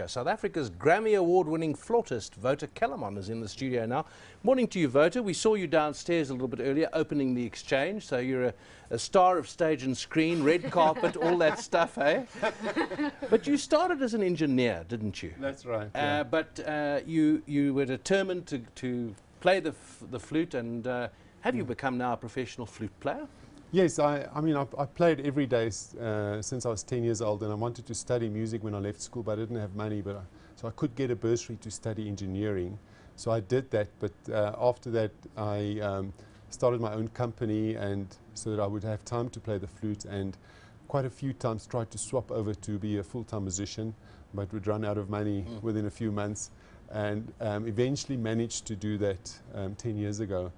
South Africa's Grammy award-winning flautist Wouter Kellerman is in the studio now. Morning to you, Wouter. We saw you downstairs a little bit earlier opening the exchange, so you're a star of stage and screen, red carpet, all that stuff, eh? But you started as an engineer, didn't you? That's right. But you were determined to play the flute, and have you become now a professional flute player? Yes, I played every day since I was 10 years old, and I wanted to study music when I left school, but I didn't have money, so I could get a bursary to study engineering. So I did that, but after that I started my own company, and so that I would have time to play the flute, and quite a few times tried to swap over to be a full-time musician, but would run out of money within a few months, and eventually managed to do that 10 years ago.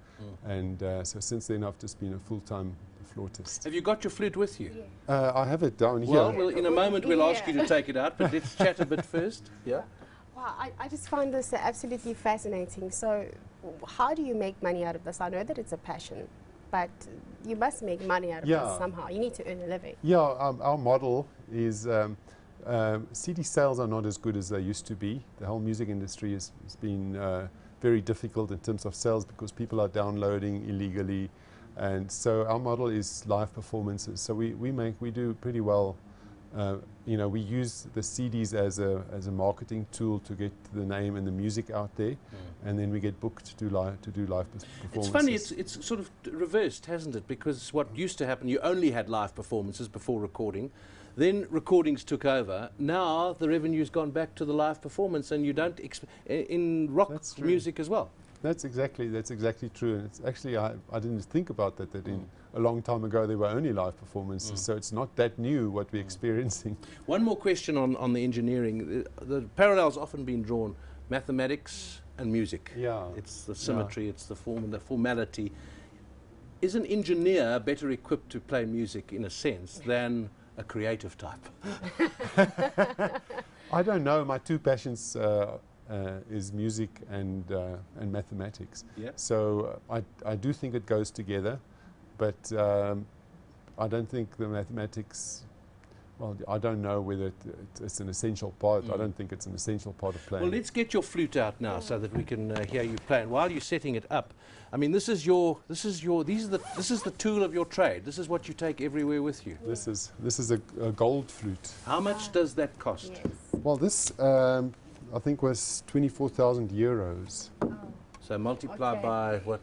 And so since then I've just been a full-time flautist. Have you got your flute with you? I have it down here. Well, in a moment we'll ask you to take it out, but let's chat a bit first. Yeah. Wow, I just find this absolutely fascinating. So how do you make money out of this? I know that it's a passion, but you must make money out of this somehow. You need to earn a living. Yeah, our model is CD sales are not as good as they used to be. The whole music industry has been very difficult in terms of sales because people are downloading illegally. And so our model is live performances. So we do pretty well. You know, we use the CDs as a marketing tool to get the name and the music out there, and then we get booked to do live performances. It's funny. It's sort of reversed, hasn't it? Because what used to happen, you only had live performances before recording. Then recordings took over. Now the revenue's gone back to the live performance, and you don't in rock music as well. That's exactly true. And it's actually I didn't think about that. In a long time ago there were only live performances, so it's not that new what we're experiencing. One more question on the engineering. The parallels often been drawn: mathematics and music. Yeah, it's the symmetry, it's the form and the formality. Is an engineer better equipped to play music in a sense than a creative type? I don't know. My two passions is music and mathematics. Yeah. So I do think it goes together, but I don't think the mathematics. Well, I don't know whether it's an essential part. I don't think it's an essential part of playing. Well, let's get your flute out now so that we can hear you play. And while you're setting it up, I mean, this is the tool of your trade. This is what you take everywhere with you. This is a gold flute. How much does that cost? Yes. Well, this I think was 24,000 euros. Oh. So multiply by what?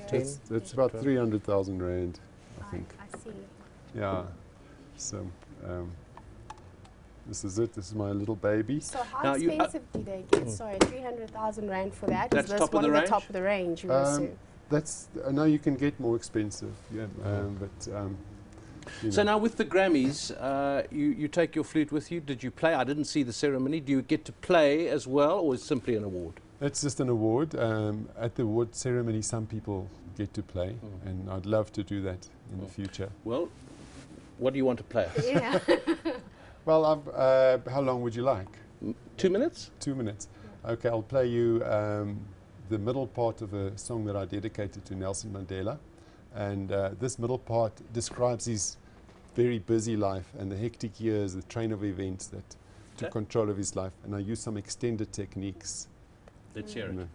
10? It's about 300,000 rand, I think. I see. Yeah. So this is it. This is my little baby. So how expensive do they get? Sorry, 300,000 rand for that. That's is this top one of the of range? the top of the range? You assume? That's no. You can get more expensive. Yeah, So now with the Grammys, you take your flute with you. Did you play? I didn't see the ceremony. Do you get to play as well, or is it simply an award? It's just an award. At the award ceremony, some people get to play, and I'd love to do that in the future. Well, what do you want to play? Yeah. Well, how long would you like? 2 minutes? 2 minutes. Okay, I'll play you the middle part of a song that I dedicated to Nelson Mandela. And this middle part describes his very busy life and the hectic years, the train of events that took control of his life. And I use some extended techniques. Let's hear it.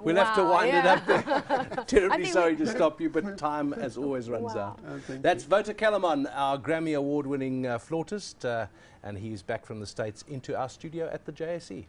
We'll have to wind it up there. Terribly sorry we to stop you, but time, as always, runs out. Thank That's Wouter Kellerman, our Grammy Award-winning flautist, and he's back from the States into our studio at the JSE.